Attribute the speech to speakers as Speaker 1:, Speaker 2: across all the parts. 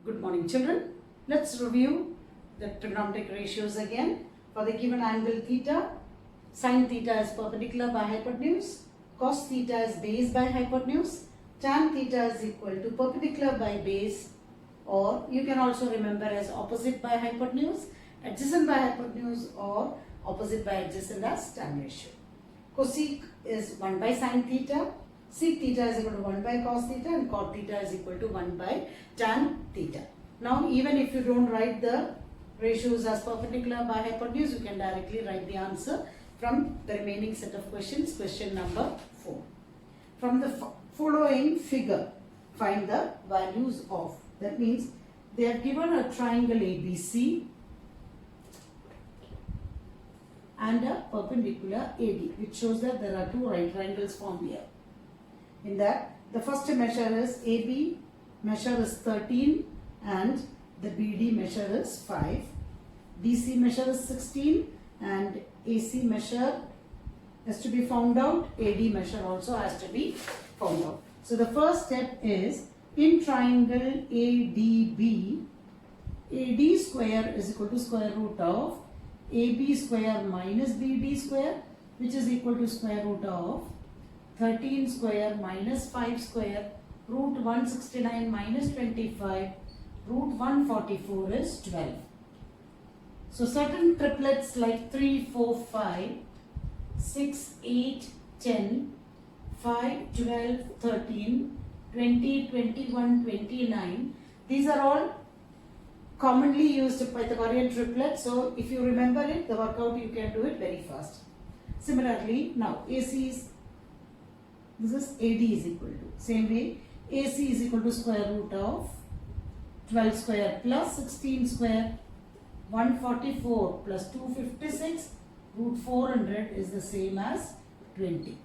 Speaker 1: Good morning, children. Let's review the trigonometric ratios again. For the given angle theta, sin theta is perpendicular by hypotenuse, cos theta is base by hypotenuse, tan theta is equal to perpendicular by base, or you can also remember as opposite by hypotenuse, adjacent by hypotenuse, or opposite by adjacent as tan ratio. Cosec is 1 by sin theta, sec theta is equal to 1 by cos theta, and cot theta is equal to 1 by tan theta. Now, even if you don't write the ratios as perpendicular by hypotenuse, you can directly write the answer from the remaining set of questions. Question number 4. From the following figure, find the values of. That means they have given a triangle ABC and a perpendicular AD, which shows that there are two right triangles formed here. In that, the first measure is AB measure is 13 and the BD measure is 5. DC measure is 16 and AC measure has to be found out. AD measure also has to be found out. So the first step is in triangle ADB, AD square is equal to square root of AB square minus BD square, which is equal to square root of 13 square minus 5 square, root 169 minus 25, root 144 is 12. So certain triplets like 3, 4, 5, 6, 8, 10, 5, 12, 13, 20, 21, 29, these are all commonly used Pythagorean triplet. So if you remember it, the workout you can do it very fast. Similarly, now AC is, this is AD is equal to, same way AC is equal to square root of 12 square plus 16 square, 144 plus 256, root 400 is the same as 20.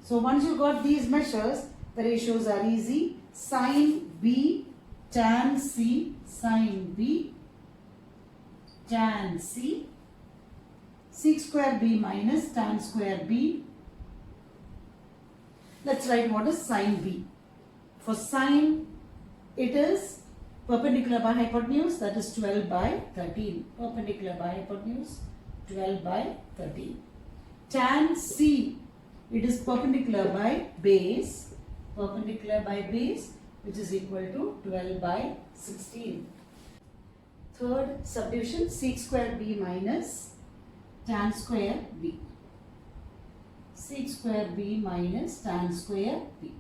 Speaker 1: So once you got these measures, the ratios are easy. Sin B tan C, sin B tan C, sec square B minus tan square B. Let's write what is sin B. For sin, it is perpendicular by hypotenuse, that is 12 by 13. Perpendicular by hypotenuse, 12 by 13. Tan C, it is perpendicular by base, which is equal to 12 by 16. Third subdivision, sec square B minus tan square B. Sec square B minus tan square B.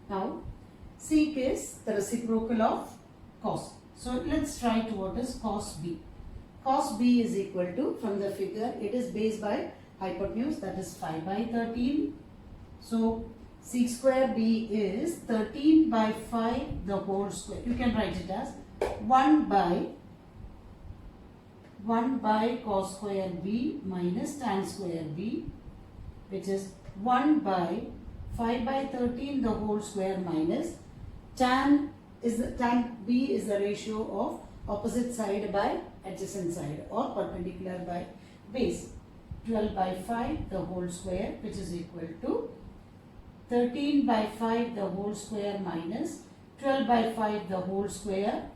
Speaker 1: Now, sec is the reciprocal of cos. So, let's try to what is cos B. Cos B is equal to, from the figure, it is base by hypotenuse, that is 5 by 13. So, sec square B is 13 by 5 the whole square. You can write it as 1 by cos square B minus tan square B, which is 1 by 5 by 13 the whole square minus tan B is the ratio of opposite side by adjacent side or perpendicular by base. 12 by 5 the whole square, which is equal to 13 by 5 the whole square minus 12 by 5 the whole square,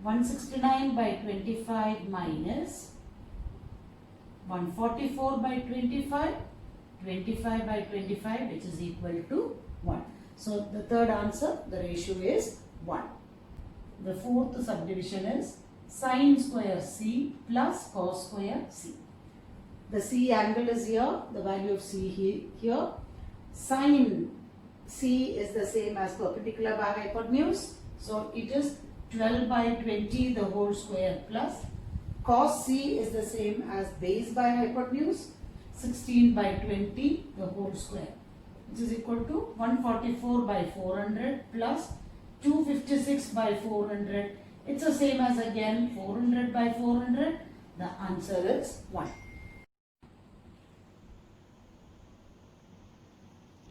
Speaker 1: 169 by 25 minus 144 by 25, 25 by 25, which is equal to 1. So the third answer, the ratio is 1. The fourth subdivision is sin square C plus cos square C. The C angle is here, the value of C here. Sin C is the same as perpendicular by hypotenuse. So it is 12 by 20 the whole square plus cos C is the same as base by hypotenuse, 16 by 20 the whole square, which is equal to 144 by 400 plus 256 by 400. It's the same as again 400 by 400. The answer is 1.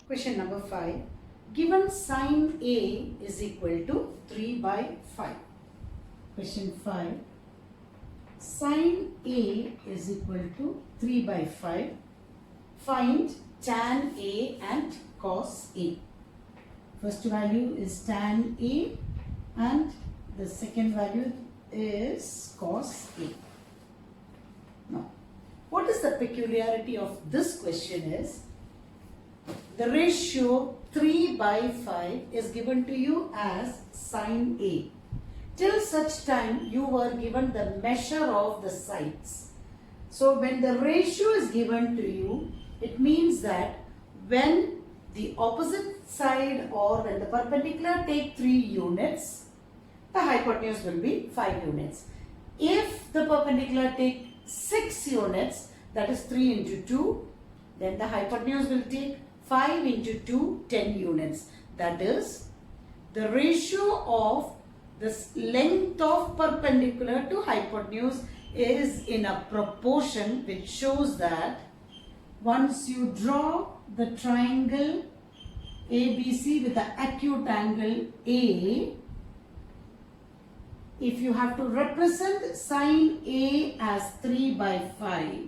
Speaker 1: Question number 5. Given sin A is equal to 3 by 5. Question 5. Sin A is equal to 3 by 5. Find tan A and cos A. First value is tan A and The second value is cos A. Now, what is the peculiarity of this question is, the ratio 3/5 is given to you as sin A. Till such time you were given the measure of the sides. So when the ratio is given to you, it means that when the opposite side or when the perpendicular take 3 units, the hypotenuse will be 5 units. If the perpendicular take 6 units, that is 3 into 2, then the hypotenuse will take 5 into 2, 10 units. That is, the ratio of this length of perpendicular to hypotenuse is in a proportion which shows that once you draw the triangle ABC with the acute angle A, if you have to represent sin A as 3/5,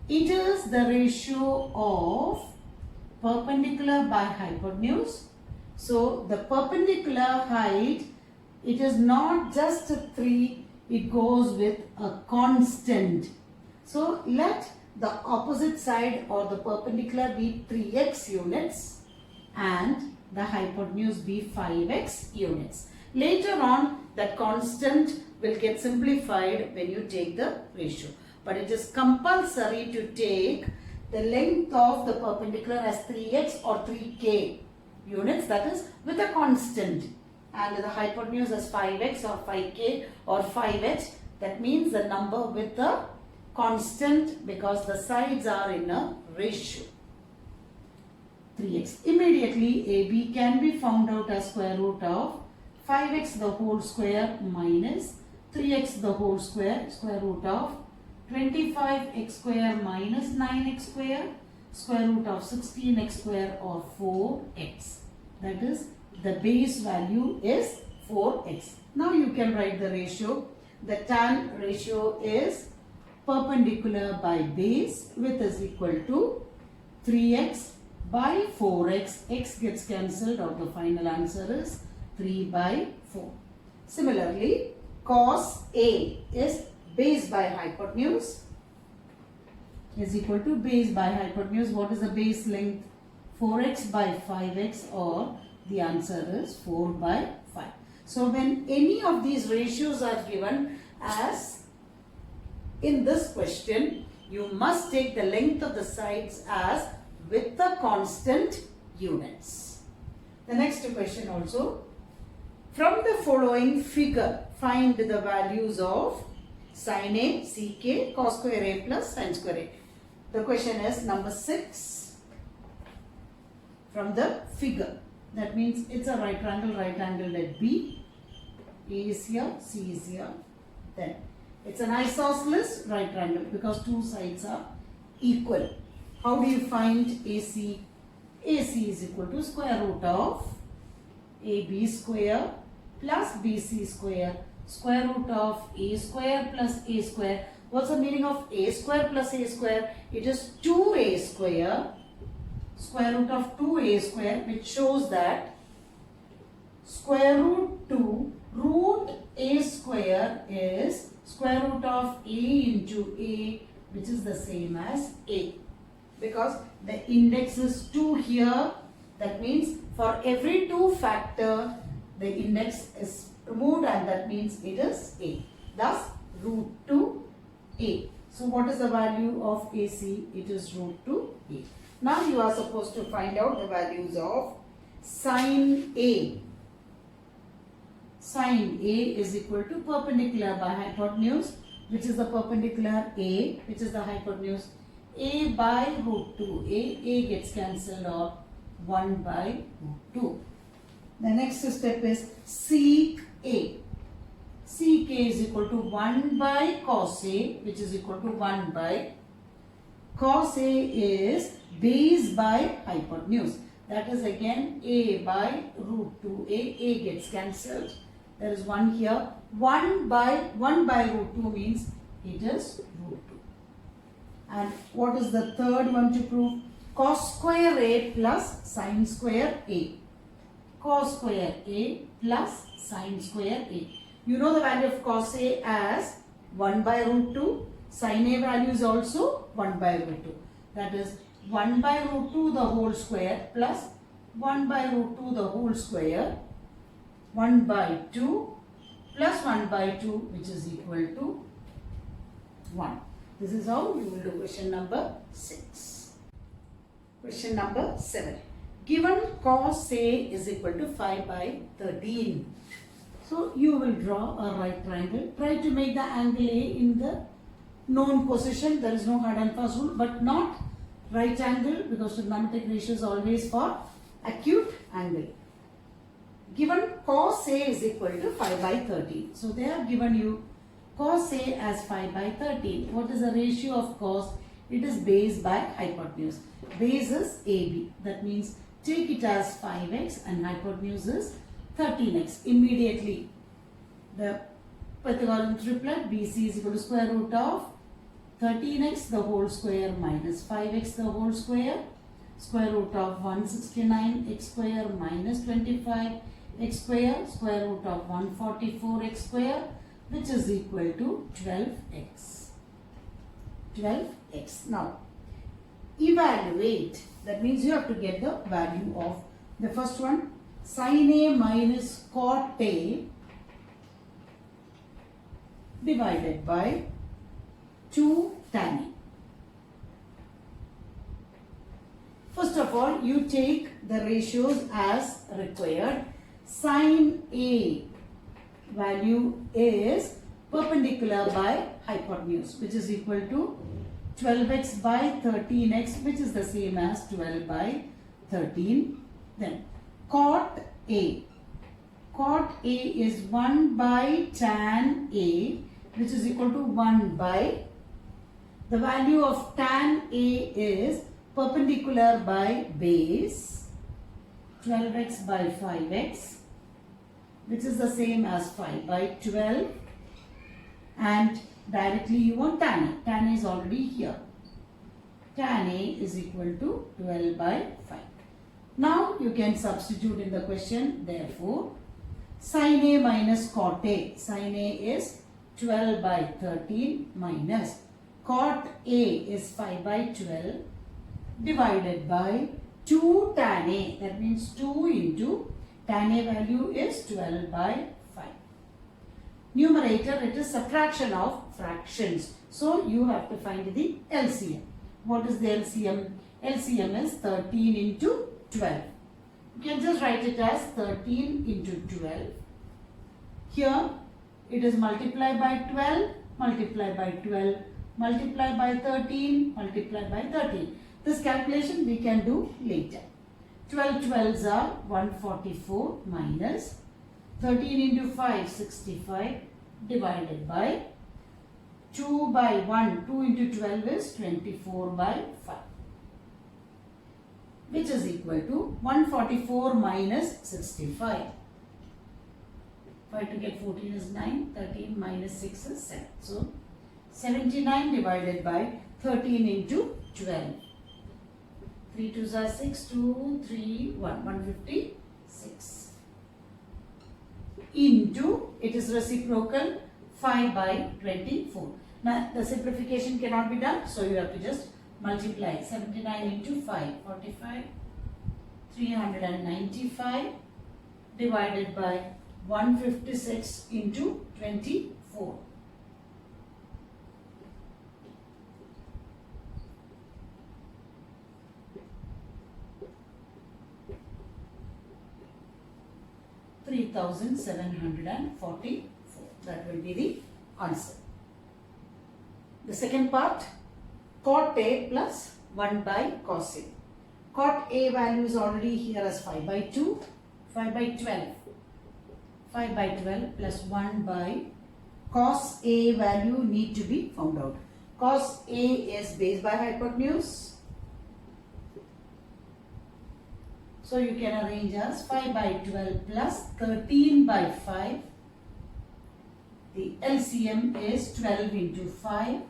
Speaker 1: it is the ratio of perpendicular by hypotenuse. So the perpendicular height, it is not just 3, it goes with a constant. So let the opposite side or the perpendicular be 3x units and the hypotenuse be 5x units. Later on, that constant will get simplified when you take the ratio. But it is compulsory to take the length of the perpendicular as 3x or 3k units, that is with a constant, and the hypotenuse as 5x or 5k or 5h, that means the number with a constant because the sides are in a ratio. 3x. Immediately AB can be found out as square root of 5x the whole square minus 3x the whole square root of 25x square minus 9x square root of 16x square or 4x. That is, the base value is 4x. Now you can write the ratio. The tan ratio is perpendicular by base, width is equal to 3x by 4x. X gets cancelled out. The final answer is 3/4. Similarly, cos A is base by hypotenuse is equal to base by hypotenuse. What is the base length? 4x by 5x, or the answer is 4/5. So when any of these ratios are given as in this question, you must take the length of the sides as with the constant units. The next question also, from the following figure, find the values of sin A, sec, cos square A plus sin square A. The question is number 6. From the figure, that means it's a right angle at B. A is here, C is here. Then it's an isosceles right triangle because two sides are equal. How do you find AC? AC is equal to square root of AB square plus BC square root of A square plus A square. What's the meaning of A square plus A square? It is 2A square root of 2A square, which shows that square root 2 root A square is square root of A into A, which is the same as A. Because the index is 2 here, that means for every 2 factor, the index is removed, and that means it is A. Thus, root 2 A. So, what is the value of AC? It is root 2 A. Now, you are supposed to find out the values of sin A. Sin A is equal to perpendicular by hypotenuse, which is the perpendicular A, which is the hypotenuse. A by root 2. A gets cancelled off, 1 by root 2. The next step is sec A. Sec A is equal to 1 by cos A, which is equal to 1 by cos A is base by hypotenuse. That is again A by root 2A. A gets cancelled. There is 1 here. 1 by root 2 means it is root 2. And what is the third one to prove? Cos square A plus sin square A. cos square A plus sin square A. You know the value of cos A as 1 by root 2. Sin A value is also 1 by root 2. That is 1 by root 2 the whole square plus 1 by root 2 the whole square. 1 by 2 plus 1 by 2 which is equal to 1. This is how you will do question number 6. Question number 7. Given cos A is equal to 5 by 13. So you will draw a right triangle. Try to make the angle A in the known position. There is no hard and fast rule, but not right angle because trigonometric ratio is always for acute angle. Given cos A is equal to 5 by 13. So they have given you cos A as 5 by 13. What is the ratio of cos? It is base by hypotenuse. Base is AB. That means take it as 5x and hypotenuse is 13x. Immediately the Pythagorean triplet BC is equal to square root of 13x the whole square minus 5x the whole square. Square root of 169x square minus 25x square root of 144x square, which is equal to 12x. 12x. Now, evaluate. That means you have to get the value of the first one, sin A minus cot A divided by 2 tan A. First of all, you take the ratios as required. Sin A value is perpendicular by hypotenuse, which is equal to 12x by 13x, which is the same as 12 by 13. Then cot A. Cot A is 1 by tan A, which is equal to 1 by, the value of tan A is perpendicular by base, 12x by 5x, which is the same as 5 by 12, and directly you want tan A. Tan A is already here. Tan A is equal to 12 by 5. Now you can substitute in the question. Therefore, sin A minus cot A. Sin A is 12 by 13 minus cot A is 5 by 12 divided by 2 tan A. That means 2 into tan A value is 12 by 5. Numerator, it is subtraction of fractions. So you have to find the LCM. What is the LCM? LCM is 13 into 12. You can just write it as 13 into 12. Here it is multiplied by 12, multiplied by 12, multiplied by 13, multiplied by 13. This calculation we can do later. 12 12s are 144 minus 13 into 5, 65 divided by 2 by 1. 2 into 12 is 24 by 5, which is equal to 144 minus 65. 5 to get 14 is 9, 13 minus 6 is 7. So 79 divided by 13 into 12. 3 2s are 6, 2, 3, 1, 156. Into, it is reciprocal, 5 by 24. Now the simplification cannot be done, so you have to just multiply. 79 into 5, 45, 395 divided by 156 into 24. $3,744. That will be the answer. The second part, cot A plus 1 by cos A. Cot A value is already here as 5 by 2, 5 by 12. 5 by 12 plus 1 by cos A value need to be found out. Cos A is base by hypotenuse. So you can arrange as 5 by 12 plus 13 by 5. The LCM is 12 into 5.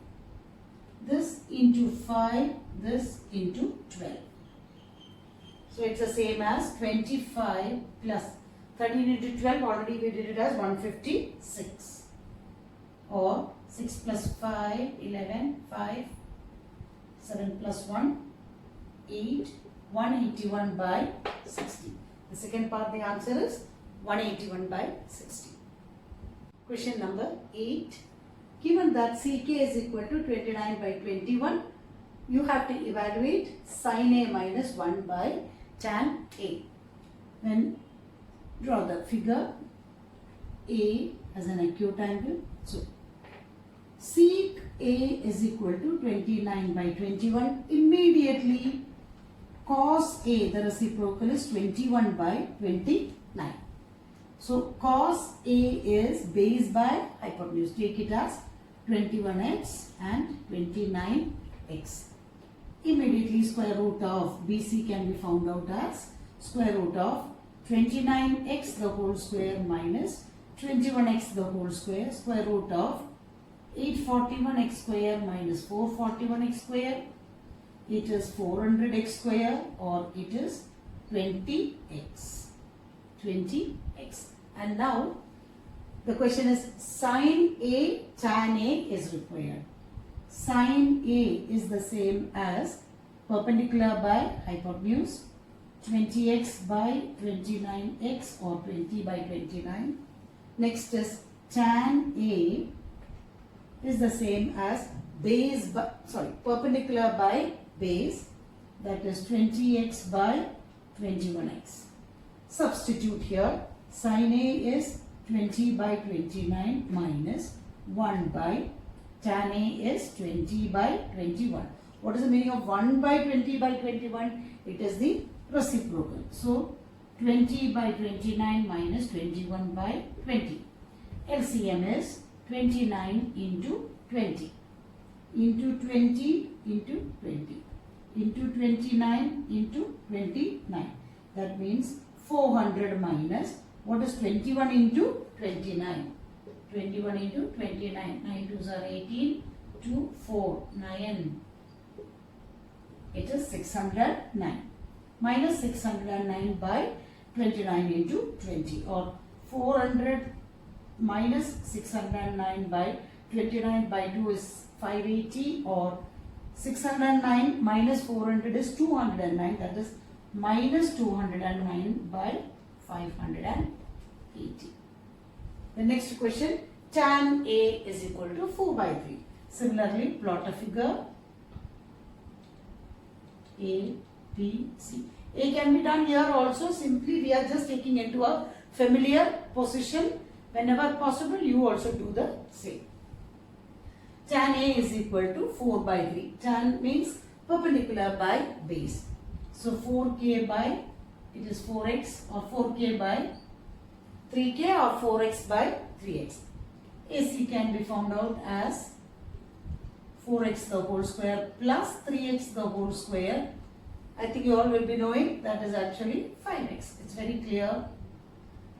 Speaker 1: This into 5, this into 12. So it's the same as 25 plus 13 into 12, already we did it as 156. Or 6 plus 5, 11, 5, 7 plus 1, 8, 181 by 60. The second part, the answer is 181 by 60. Question number 8. Given that CK is equal to 29 by 21, you have to evaluate sin A minus 1 by tan A. Then draw the figure. A as an acute angle. So, sec A is equal to 29 by 21. Immediately cos A, the reciprocal, is 21 by 29. So, cos A is base by hypotenuse. Take it as 21x and 29x. Immediately square root of BC can be found out as square root of 29x the whole square minus 21x the whole square, square root of 841x square minus 441x square. It is 400x square, or it is 20x. 20x. And now the question is sin A tan A is required. Sin A is the same as perpendicular by hypotenuse, 20x by 29x, or 20 by 29. Next is tan A is the same as perpendicular by base, that is 20x by 21x. Substitute here. Sin A is 20 by 29 minus 1 by tan A is 20 by 21. What is the meaning of 1 by 20 by 21? It is the reciprocal. So, 20 by 29 minus 21 by 20. LCM is 29 into 20. Into 20 into 20. Into 29 into 29. That means 400 minus, what is 21 into 29? 21 into 29. 9 2s are 18. 2, 4, 9. It is 609. Minus 609 by 29 into 20. Or 400 minus 609 by 29 by 2 is 580. Or 609 minus 400 is 209. That is minus 209 by 580. The next question, tan A is equal to 4 by 3. Similarly, plot a figure. A, B, C. A can be done here also. Simply we are just taking into a familiar position. Whenever possible, you also do the same. Tan A is equal to 4 by 3. Tan means perpendicular by base. So 4k by, it is 4x, or 4k by 3k, or 4x by 3x. AC can be found out as 4x the whole square plus 3x the whole square. I think you all will be knowing that is actually 5x. It's very clear.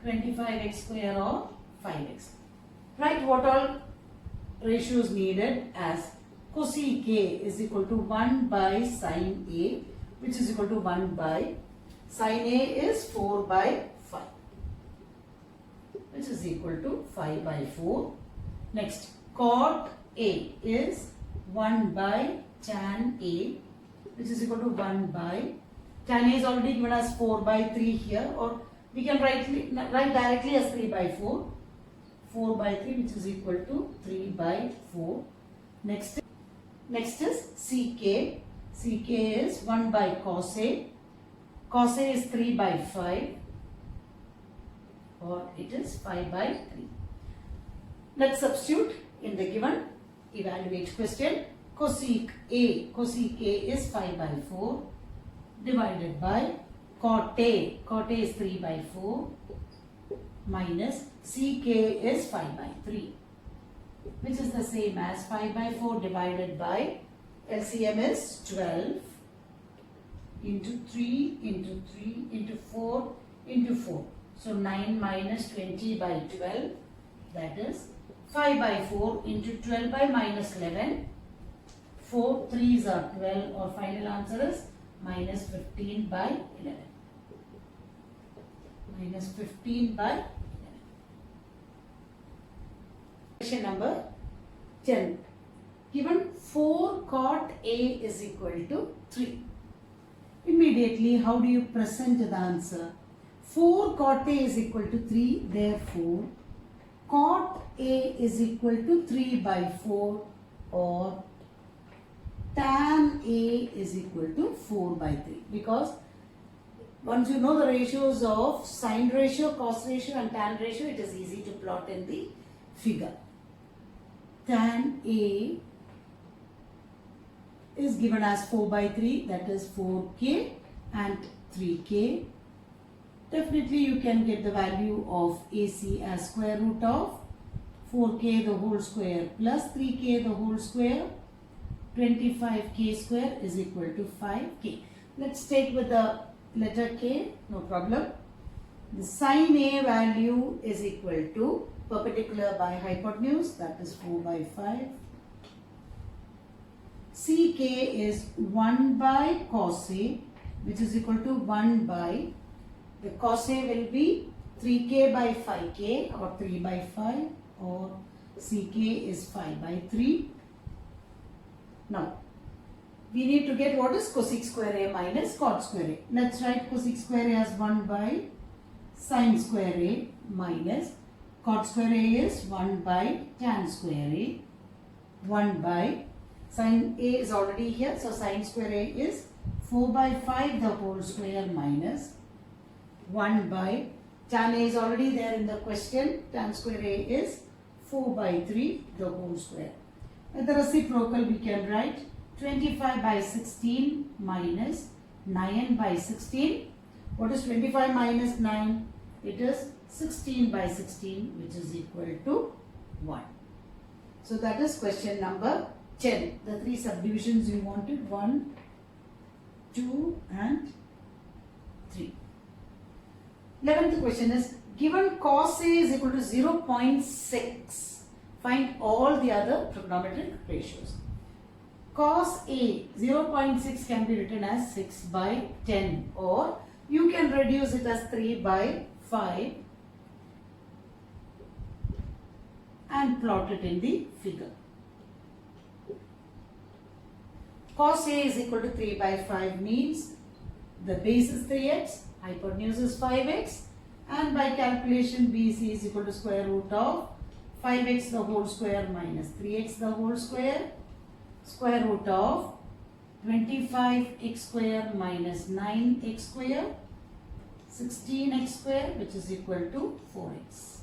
Speaker 1: 25x square or 5x. Write what all ratios needed as cosec A is equal to 1 by sin A, which is equal to 1 by sin A is 4 by 5, which is equal to 5 by 4. Next, cot A is 1 by tan A, which is equal to 1 by, tan A is already given as 4 by 3 here, or we can write directly as 3 by 4. 4 by 3, which is equal to 3 by 4. Next is CK. CK is 1 by cos A. Cos A is 3 by 5, or it is 5 by 3. Let's substitute in the given evaluate question. Cosec A is 5 by 4 divided by cot A. Cot A is 3 by 4 minus CK is 5 by 3, which is the same as 5 by 4 divided by LCM is 12 into 3 into 3 into 4 into 4. So 9 minus 20 by 12, that is 5 by 4 into 12 by minus 11. 4 3s are 12, or final answer is minus 15 by 11. minus 15 by 11. Question number 10. Given 4 cot A is equal to 3. Immediately, how do you present the answer? 4 cot A is equal to 3. Therefore, cot A is equal to 3 by 4, or tan A is equal to 4 by 3. Because once you know the ratios of sine ratio, cos ratio and tan ratio, it is easy to plot in the figure. Tan A is given as 4 by 3, that is 4k and 3k. Definitely you can get the value of AC as square root of 4k the whole square plus 3k the whole square. 25k square is equal to 5k. Let's take with the letter k, no problem. The sine A value is equal to perpendicular by hypotenuse, that is 4 by 5. Ck is 1 by cos A, which is equal to 1 by, the cos A will be 3k by 5k or 3 by 5, or Ck is 5 by 3. Now, we need to get what is cosec square A minus cot square A. Let's write cosec square A as 1 by sine square A minus cot square A is 1 by tan square A. 1 by sine A is already here, so sine square A is 4 by 5 the whole square minus 1 by tan A is already there in the question. Tan square A is 4 by 3 the whole square. At the reciprocal we can write 25 by 16 minus 9 by 16. What is 25 minus 9? It is 16 by 16, which is equal to 1. So that is question number 10. The 3 subdivisions you wanted, 1, 2 and 3. 11th question is, given cos A is equal to 0.6, find all the other trigonometric ratios. Cos A 0.6 can be written as 6 by 10, or you can reduce it as 3 by 5 and plot it in the figure. Cos A is equal to 3 by 5 means the base is 3x, hypotenuse is 5x, and by calculation BC is equal to square root of 5x the whole square minus 3x the whole square, square root of 25x square minus 9x square, 16x square, which is equal to 4x.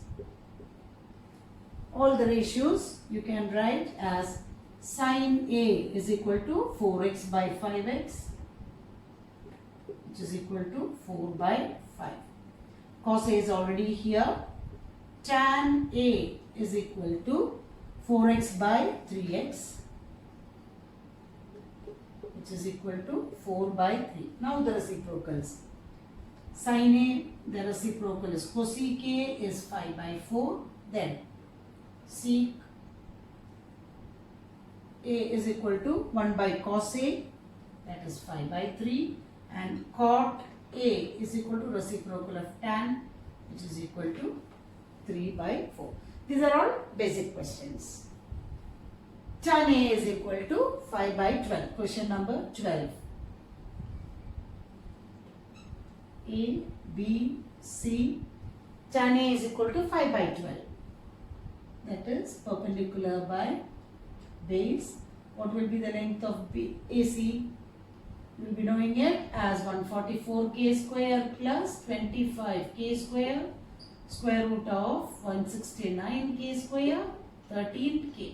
Speaker 1: All the ratios you can write as sine A is equal to 4x by 5x, which is equal to 4 by 5. Cos A is already here. Tan A is equal to 4x by 3x, which is equal to 4 by 3. Now the reciprocals. Sin A, the reciprocal is cosec A is 5 by 4. Then sec A is equal to 1 by cos A, that is 5 by 3. And cot A is equal to reciprocal of tan, which is equal to 3 by 4. These are all basic questions. Tan A is equal to 5 by 12. Question number 12. A, B, C. Tan A is equal to 5 by 12. That is perpendicular by base. What will be the length of AC? We will be knowing it as 144k square plus 25k square, square root of 169k square, 13k.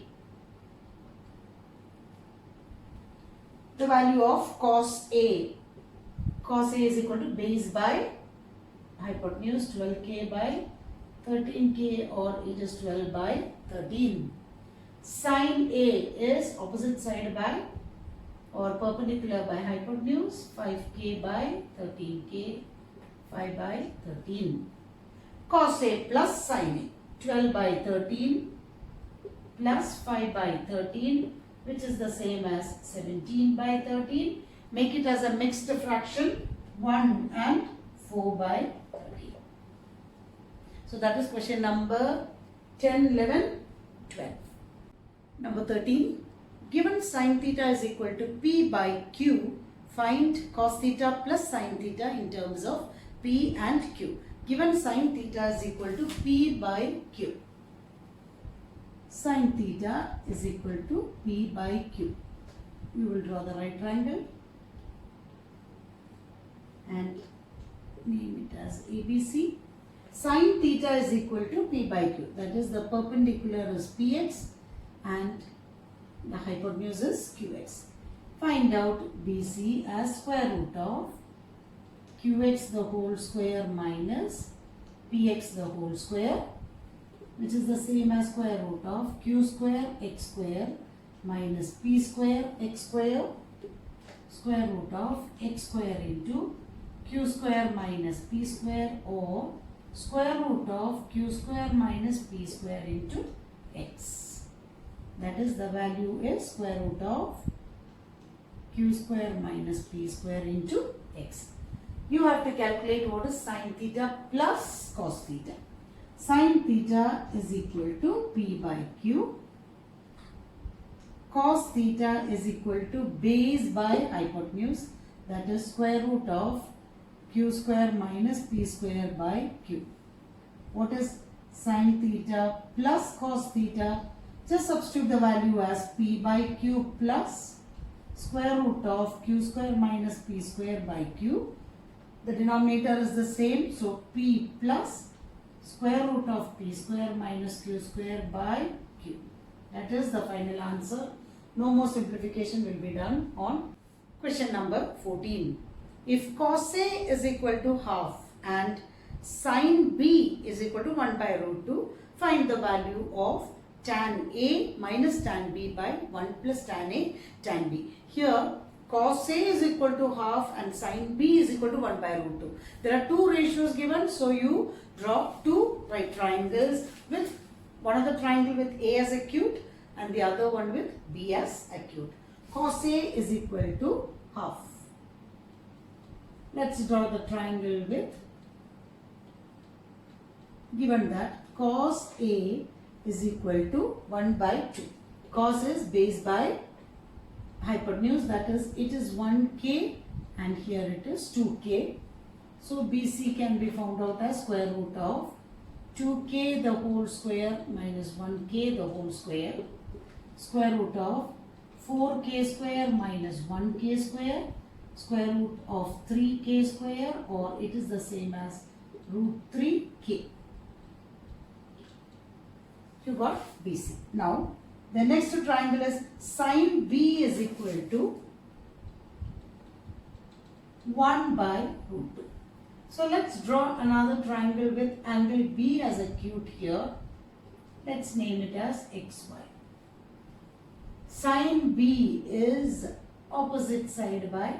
Speaker 1: The value of cos A. Cos A is equal to base by hypotenuse 12k by 13k, or it is 12 by 13. Sin A is opposite side by or perpendicular by hypotenuse 5k by 13k, 5 by 13. Cos A plus sin A, 12 by 13 plus 5 by 13, which is the same as 17 by 13. Make it as a mixed fraction, 1 and 4 by 13. So that is question number 10, 11, 12. Number 13. Given sin theta is equal to P by Q, find cos theta plus sin theta in terms of P and Q. Given sin theta is equal to P by Q. Sin theta is equal to P by Q. We will draw the right triangle and name it as ABC. Sin theta is equal to P by Q. That is, the perpendicular is PX and the hypotenuse is QX. Find out BC as square root of QX the whole square minus PX the whole square, which is the same as square root of Q square X square minus P square X square, square root of X square into Q square minus P square, or square root of Q square minus P square into X. That is, the value is square root of Q square minus P square into X. You have to calculate what is sin theta plus cos theta. Sin theta is equal to P by Q. Cos theta is equal to base by hypotenuse, that is square root of Q square minus P square by Q. What is sin theta plus cos theta? Just substitute the value as P by Q plus square root of Q square minus P square by Q. The denominator is the same, so P plus square root of P square minus Q square by Q. That is the final answer. No more simplification will be done on question number 14. If cos A is equal to half and sin B is equal to 1 by root 2, find the value of tan A minus tan B by 1 plus tan A tan B. Here cos A is equal to half and sin B is equal to 1 by root 2. There are two ratios given, so you draw two right triangles, with one of the triangle with A as acute and the other one with B as acute. Cos A is equal to half. Let's draw the triangle with, given that cos A is equal to 1 by 2. Cos is base by hypotenuse, that is, it is 1k and here it is 2k. So BC can be found out as square root of 2k the whole square minus 1k the whole square, square root of 4k square minus 1k square, square root of 3k square, or it is the same as root 3k. You got BC. Now the next triangle is sin B is equal to 1 by root 2. So let's draw another triangle with angle B as acute here. Let's name it as XY. Sin B is opposite side by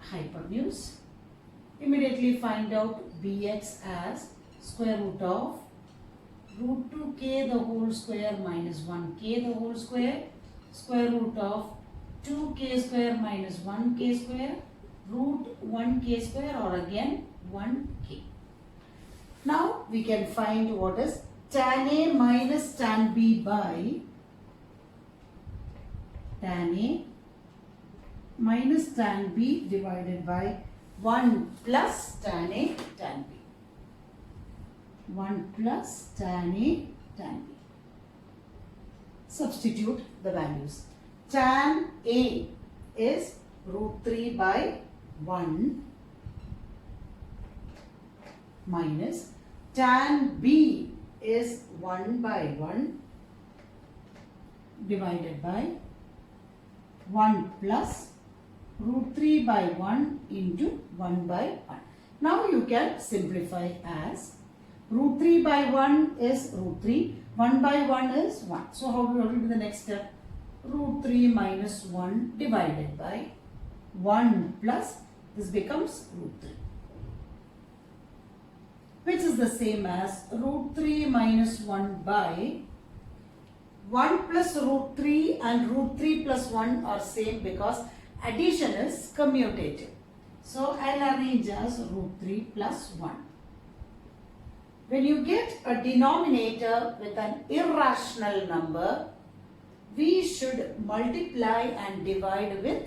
Speaker 1: hypotenuse. Immediately find out BX as square root of root 2k the whole square minus 1k the whole square, square root of 2k square minus 1k square, root 1k square, or again 1k. Now we can find what is tan A minus tan B by tan A minus tan B divided by 1 plus tan A tan B. 1 plus tan A tan B. Substitute the values. Tan A is root 3 by 1 minus tan B is 1 by 1 divided by 1 plus root 3 by 1 into 1 by 1. Now you can simplify as root 3 by 1 is root 3, 1 by 1 is 1. So how do we do the next step? Root 3 minus 1 divided by 1 plus, this becomes root 3, which is the same as root 3 minus 1 by 1 plus root 3, and root 3 plus 1 are same because addition is commutative. So I'll arrange as root 3 plus 1. When you get a denominator with an irrational number, we should multiply and divide with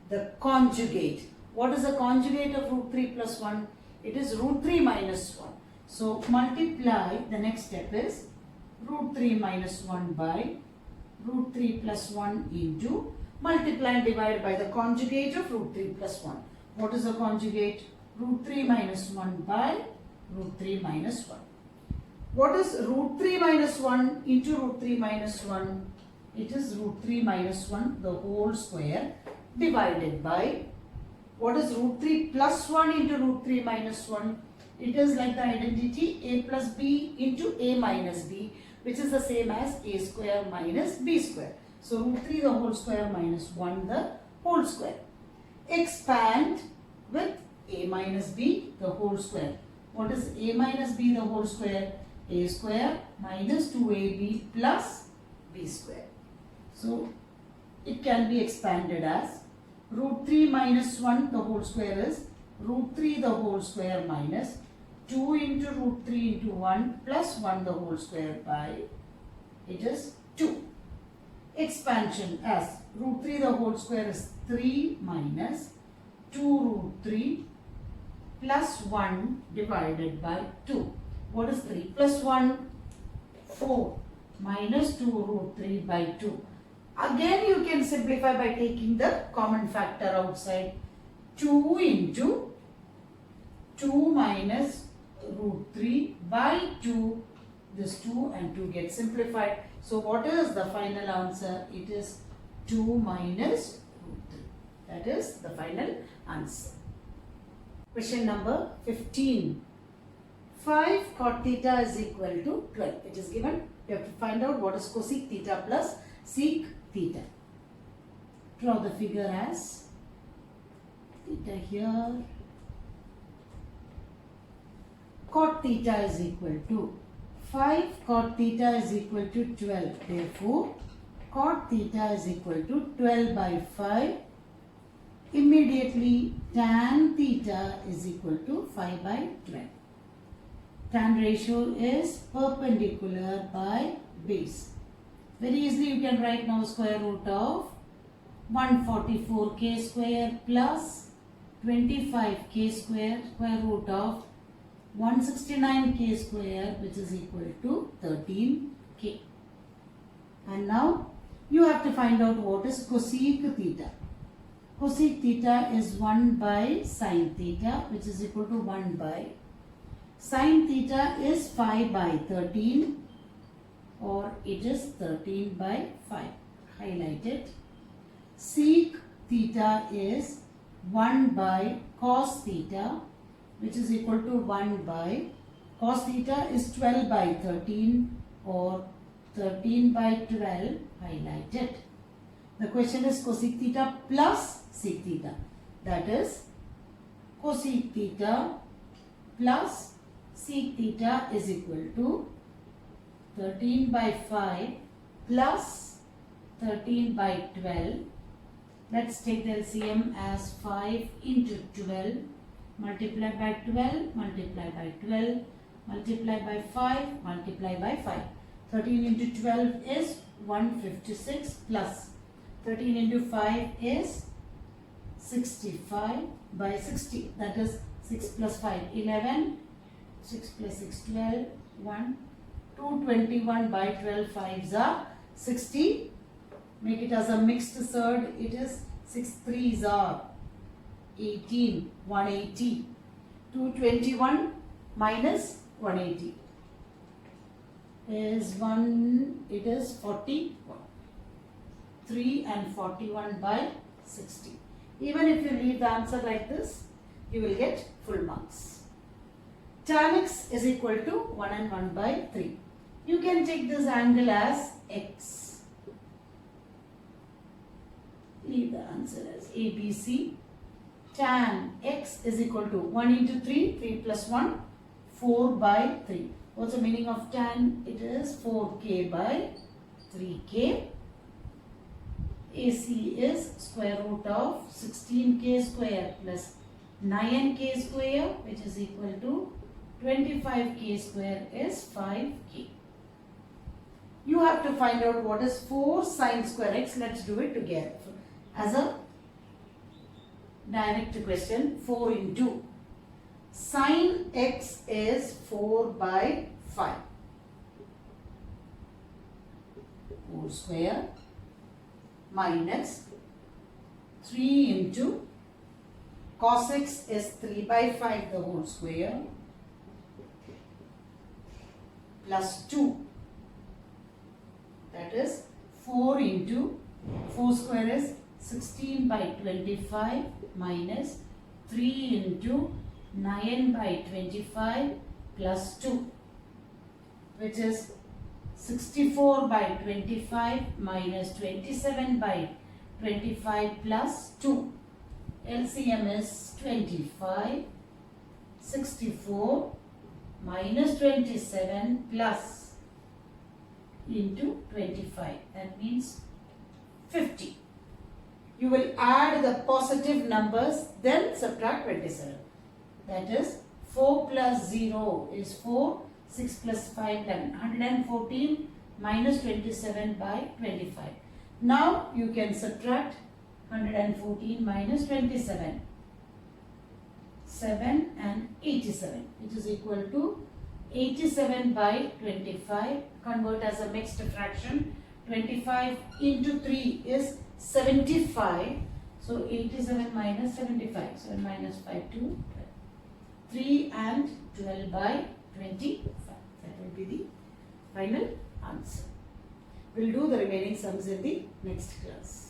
Speaker 1: the conjugate. What is the conjugate of root 3 plus 1? It is root 3 minus 1. So multiply, the next step is root 3 minus 1 by root 3 plus 1 into multiply and divide by the conjugate of root 3 plus 1. What is the conjugate? Root 3 minus 1 by root 3 minus 1. What is root 3 minus 1 into root 3 minus 1? It is root 3 minus 1 the whole square divided by, what is root 3 plus 1 into root 3 minus 1? It is like the identity a plus b into a minus b, which is the same as a square minus b square. So root 3 the whole square minus 1 the whole square. Expand with a minus b the whole square. What is a minus b the whole square? A square minus 2ab plus b square. So it can be expanded as root 3 minus 1 the whole square is root 3 the whole square minus 2 into root 3 into 1 plus 1 the whole square by, it is 2. Expansion as root 3 the whole square is 3 minus 2 root 3 plus 1 divided by 2. What is 3 plus 1? 4 minus 2 root 3 by 2. Again you can simplify by taking the common factor outside. 2 into 2 minus root 3 by 2. This 2 and 2 get simplified. So what is the final answer? It is 2 minus root 3. That is the final answer. Question number 15. 5 cot theta is equal to 12. It is given. You have to find out what is cosec theta plus sec theta. Draw the figure as theta here. Cot theta is equal to 5 cot theta is equal to 12. Therefore, cot theta is equal to 12 by 5. Immediately, tan theta is equal to 5 by 12. Tan ratio is perpendicular by base. Very easily you can write now square root of 144k square plus 25k square, square root of 169k square, which is equal to 13k. And now you have to find out what is cosec theta. Cosec theta is 1 by sin theta, which is equal to 1 by sin theta is 5 by 13, or it is 13 by 5. Highlight it. Sec theta is 1 by cos theta, which is equal to 1 by cos theta is 12 by 13, or 13 by 12. Highlight it. The question is cosec theta plus sec theta. That is cosec theta plus sec theta is equal to 13 by 5 plus 13 by 12. Let's take the LCM as 5 into 12. Multiply by 12, multiply by 12, multiply by 5, multiply by 5. 13 into 12 is 156 plus 13 into 5 is 65 by 60. That is 6 plus 5, 11. 6 plus 6, 12, 1, 221 by 12, 5s are 60. Make it as a mixed third, it is 6 3s are 18, 180. 221 minus 180 is 1, it is 41. 3 and 41 by 60. Even if you leave the answer like this, you will get full marks. Tan x is equal to 1 and 1 by 3. You can take this angle as x. Leave the answer as ABC. Tan x is equal to 1 into 3, 3 plus 1, 4 by 3. What's the meaning of tan? It is 4k by 3k. AC is square root of 16k square plus 9k square, which is equal to 25k square is 5k. You have to find out what is 4 sine square x. Let's do it together. As a direct question, 4 into sine x is 4 by 5. 4 square minus 3 into cos x is 3 by 5 the whole square plus 2. That is 4 into 4 square is 16 by 25 minus 3 into 9 by 25 plus 2, which is 64 by 25 minus 27 by 25 plus 2. LCM is 25, 64 minus 27 plus into 25. That means 50. You will add the positive numbers, then subtract 27. That is 4 plus 0 is 4, 6 plus 5, 11. 114 minus 27 by 25. Now you can subtract 114 minus 27. 7 and 87, which is equal to 87 by 25. Convert as a mixed fraction. 25 into 3 is 75. So 87 minus 75. 7 minus 5 to 12. 3 and 12 by 25. That will be the final answer. We'll do the remaining sums in the next class.